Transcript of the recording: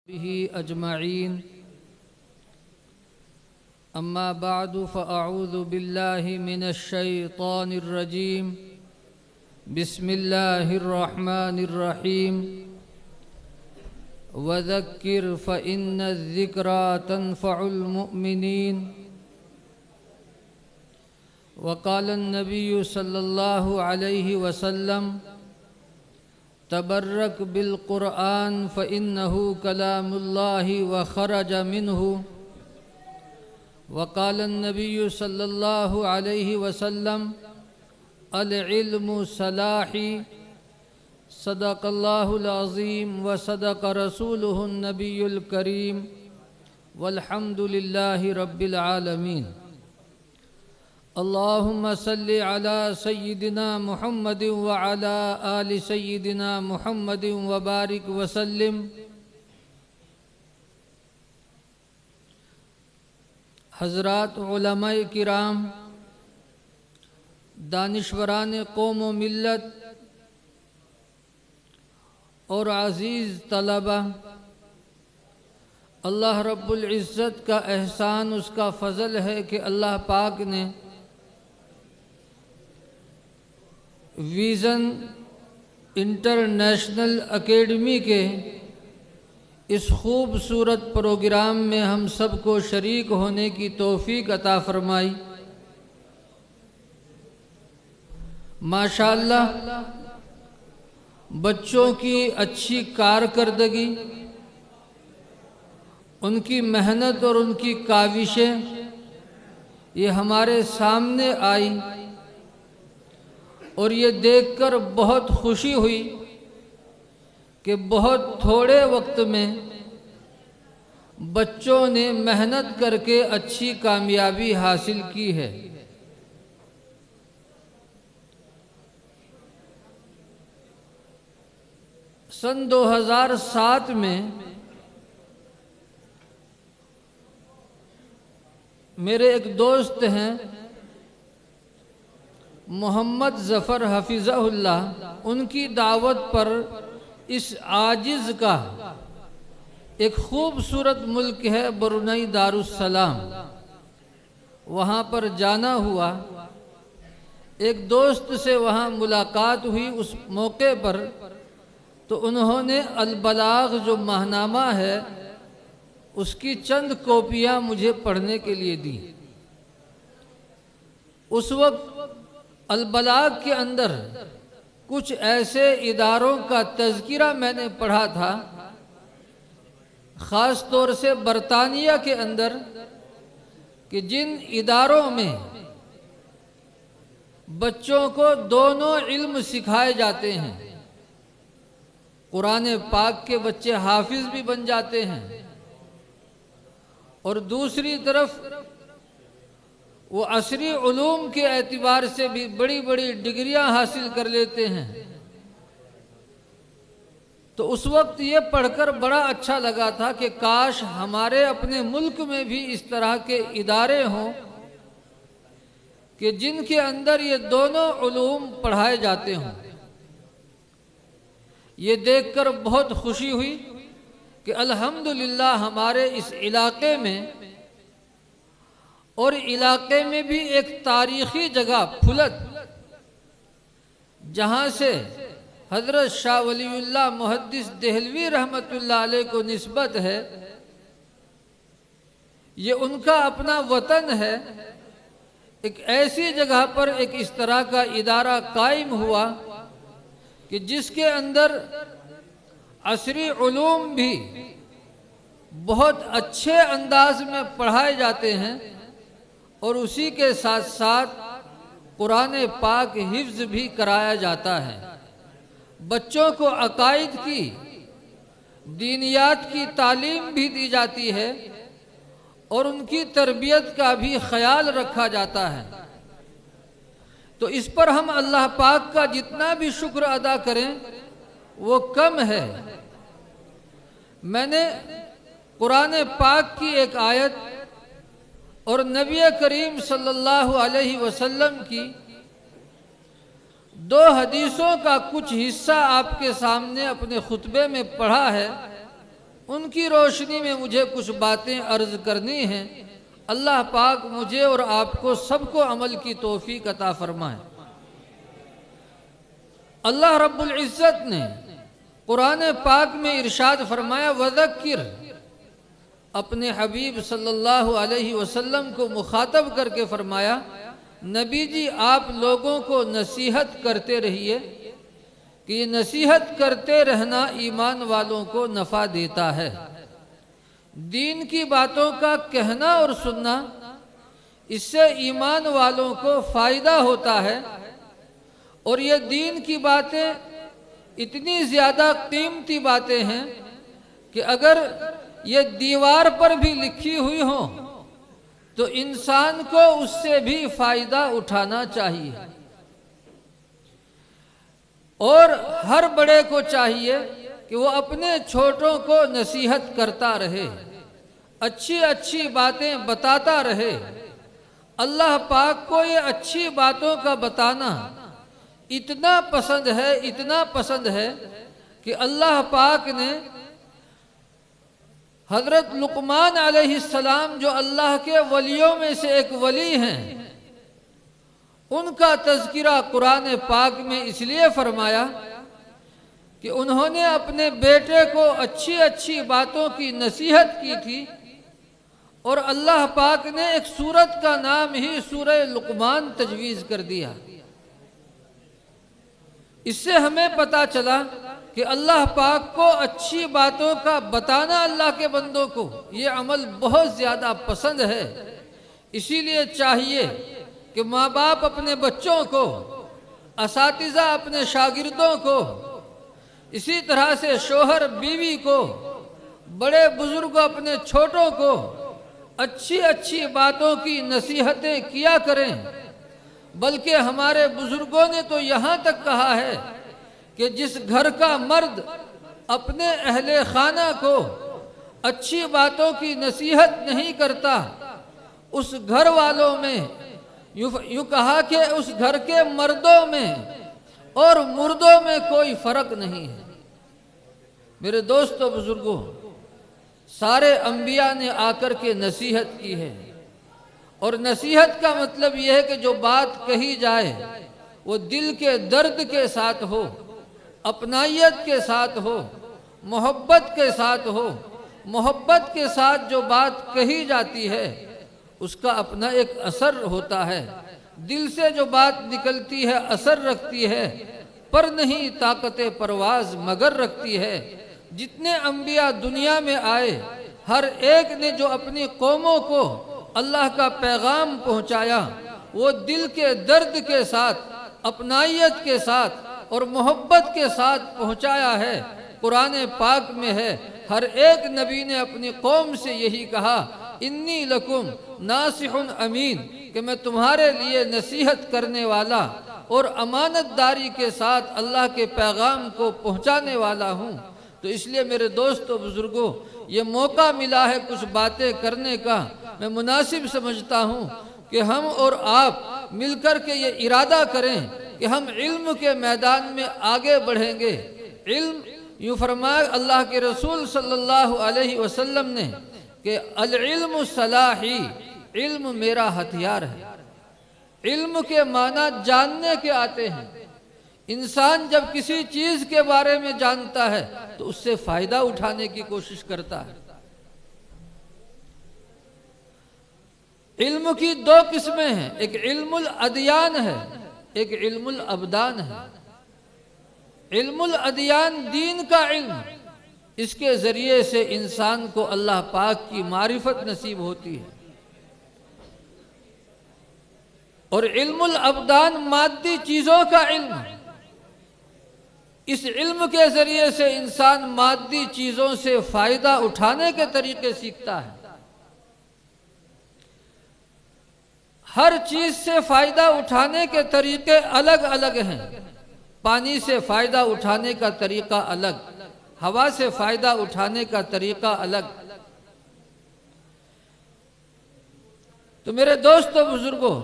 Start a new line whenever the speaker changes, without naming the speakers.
به أجمعين. أما بعد فأعوذ بالله من الشيطان الرجيم. بسم الله الرحمن الرحيم. وذكر فإن الذكرى تنفع المؤمنين. وقال النبي صلى الله عليه وسلم: تبرك بالقرآن فإنه كلام الله وخرج منه. وقال النبي صلى الله عليه وسلم: العلم سلاحي. صدق الله العظيم وصدق رسوله النبي الكريم والحمد لله رب العالمين. اللهم صل على سيدنا محمد وعلى آل سيدنا محمد وبارك وسلم. حضرات علماء کرام، دانشوران قوم و ملت اور عزیز طلبہ، اللہ رب العزت کا احسان، اس کا فضل ہے کہ اللہ پاک نے ویژن انٹرنیشنل اکیڈمی کے اس خوبصورت پروگرام میں ہم سب کو شریک ہونے کی توفیق عطا فرمائی. ماشاءاللہ، بچوں کی اچھی کارکردگی، ان کی محنت اور ان کی کاوشیں یہ ہمارے سامنے آئی، اور یہ دیکھ کر بہت خوشی ہوئی کہ بہت تھوڑے وقت میں بچوں نے محنت کر کے اچھی کامیابی حاصل کی ہے. سن 2007 میں میرے ایک دوست ہیں محمد ظفر حفظہ اللہ، ان کی دعوت پر اس عاجز کا ایک خوبصورت ملک ہے برونئی دارالسلام، وہاں پر جانا ہوا. ایک دوست سے وہاں ملاقات ہوئی اس موقع پر، تو انہوں نے البلاغ جو ماہنامہ ہے اس کی چند کاپیاں مجھے پڑھنے کے لیے دی. اس وقت البلاغ کے اندر کچھ ایسے اداروں کا تذکرہ میں نے پڑھا تھا، خاص طور سے برطانیہ کے اندر، کہ جن اداروں میں بچوں کو دونوں علم سکھائے جاتے ہیں. قرآن پاک کے بچے حافظ بھی بن جاتے ہیں، اور دوسری طرف وہ عصری علوم کے اعتبار سے بھی بڑی بڑی ڈگریاں حاصل کر لیتے ہیں. تو اس وقت یہ پڑھ کر بڑا اچھا لگا تھا کہ کاش ہمارے اپنے ملک میں بھی اس طرح کے ادارے ہوں کہ جن کے اندر یہ دونوں علوم پڑھائے جاتے ہوں. یہ دیکھ کر بہت خوشی ہوئی کہ الحمدللہ ہمارے اس علاقے میں، اور علاقے میں بھی ایک تاریخی جگہ پھلت، جہاں سے حضرت شاہ ولی اللہ محدث دہلوی رحمت اللہ علیہ کو نسبت ہے، یہ ان کا اپنا وطن ہے. ایک ایسی جگہ پر ایک اس طرح کا ادارہ قائم ہوا کہ جس کے اندر عصری علوم بھی بہت اچھے انداز میں پڑھائے جاتے ہیں، اور اسی کے ساتھ ساتھ قرآن پاک حفظ بھی کرایا جاتا ہے. بچوں کو عقائد کی، دینیات کی تعلیم بھی دی جاتی ہے، اور ان کی تربیت کا بھی خیال رکھا جاتا ہے. تو اس پر ہم اللہ پاک کا جتنا بھی شکر ادا کریں وہ کم ہے. میں نے قرآن پاک کی ایک آیت اور نبی کریم صلی اللہ علیہ وسلم کی دو حدیثوں کا کچھ حصہ آپ کے سامنے اپنے خطبے میں پڑھا ہے. ان کی روشنی میں مجھے کچھ باتیں عرض کرنی ہیں۔ اللہ پاک مجھے اور آپ کو سب کو عمل کی توفیق عطا فرمائے۔ اللہ رب العزت نے قرآن پاک میں ارشاد فرمایا، وَذَكِّرْ، اپنے حبیب صلی اللہ علیہ وسلم کو مخاطب کر کے فرمایا، نبی جی آپ لوگوں کو نصیحت کرتے رہیے کہ یہ نصیحت کرتے رہنا ایمان والوں کو نفع دیتا ہے۔ دین کی باتوں کا کہنا اور سننا، اس سے ایمان والوں کو فائدہ ہوتا ہے، اور یہ دین کی باتیں اتنی زیادہ قیمتی باتیں ہیں کہ اگر یہ دیوار پر بھی لکھی ہوئی ہوں تو انسان کو اس سے بھی فائدہ اٹھانا چاہیے، اور ہر بڑے کو چاہیے کہ وہ اپنے چھوٹوں کو نصیحت کرتا رہے، اچھی اچھی باتیں بتاتا رہے۔ اللہ پاک کو یہ اچھی باتوں کا بتانا اتنا پسند ہے کہ اللہ پاک نے حضرت لقمان علیہ السلام، جو اللہ کے ولیوں میں سے ایک ولی ہیں، ان کا تذکرہ قرآن پاک میں اس لیے فرمایا کہ انہوں نے اپنے بیٹے کو اچھی اچھی باتوں کی نصیحت کی تھی، اور اللہ پاک نے ایک سورت کا نام ہی سورہ لقمان تجویز کر دیا۔ اس سے ہمیں پتہ چلا کہ اللہ پاک کو اچھی باتوں کا بتانا اللہ کے بندوں کو یہ عمل بہت زیادہ پسند ہے۔ اسی لیے چاہیے کہ ماں باپ اپنے بچوں کو، اساتذہ اپنے شاگردوں کو، اسی طرح سے شوہر بیوی کو، بڑے بزرگ اپنے چھوٹوں کو اچھی اچھی باتوں کی نصیحتیں کیا کریں۔ بلکہ ہمارے بزرگوں نے تو یہاں تک کہا ہے کہ جس گھر کا مرد اپنے اہل خانہ کو اچھی باتوں کی نصیحت نہیں کرتا، اس گھر والوں میں یوں کہا کہ اس گھر کے مردوں میں اور مردوں میں کوئی فرق نہیں ہے۔ میرے دوستو بزرگوں، سارے انبیاء نے آ کر کے نصیحت کی ہے، اور نصیحت کا مطلب یہ ہے کہ جو بات کہی جائے وہ دل کے درد کے ساتھ ہو، اپنائیت کے ساتھ ہو، محبت کے ساتھ ہو۔ محبت کے ساتھ جو بات کہی جاتی ہے اس کا اپنا ایک اثر ہوتا ہے، دل سے جو بات نکلتی ہے اثر رکھتی ہے، پر نہیں طاقت پرواز مگر رکھتی ہے۔ جتنے انبیاء دنیا میں آئے، ہر ایک نے جو اپنی قوموں کو اللہ کا پیغام پہنچایا وہ دل کے درد کے ساتھ، اپنائیت کے ساتھ اور محبت کے ساتھ پہنچایا ہے۔ قرآن پاک میں ہے، ہر ایک نبی نے اپنی قوم سے یہی کہا، انی لکم ناصح امین، کہ میں تمہارے لیے نصیحت کرنے والا اور امانت داری کے ساتھ اللہ کے پیغام کو پہنچانے والا ہوں۔ تو اس لیے میرے دوستو بزرگوں، یہ موقع ملا ہے کچھ باتیں کرنے کا، میں مناسب سمجھتا ہوں کہ ہم اور آپ مل کر کے یہ ارادہ کریں کہ ہم علم کے میدان میں آگے بڑھیں گے۔ علم، یوں فرمایا اللہ کے رسول صلی اللہ علیہ وسلم نے کہ العلم سلاحی، علم میرا ہتھیار ہے۔ علم کے معنی جاننے کے آتے ہیں۔ انسان جب کسی چیز کے بارے میں جانتا ہے تو اس سے فائدہ اٹھانے کی کوشش کرتا ہے۔ علم کی دو قسمیں ہیں، ایک علم الادیان ہے، ایک علم الابدان ہے۔ علم الادیان دین کا علم، اس کے ذریعے سے انسان کو اللہ پاک کی معرفت نصیب ہوتی ہے، اور علم الابدان مادی چیزوں کا علم، اس علم کے ذریعے سے انسان مادی چیزوں سے فائدہ اٹھانے کے طریقے سیکھتا ہے۔ ہر چیز سے فائدہ اٹھانے کے طریقے الگ الگ ہیں۔ پانی سے فائدہ اٹھانے کا طریقہ الگ، ہوا سے فائدہ اٹھانے کا طریقہ الگ۔ تو میرے دوستو بزرگوں،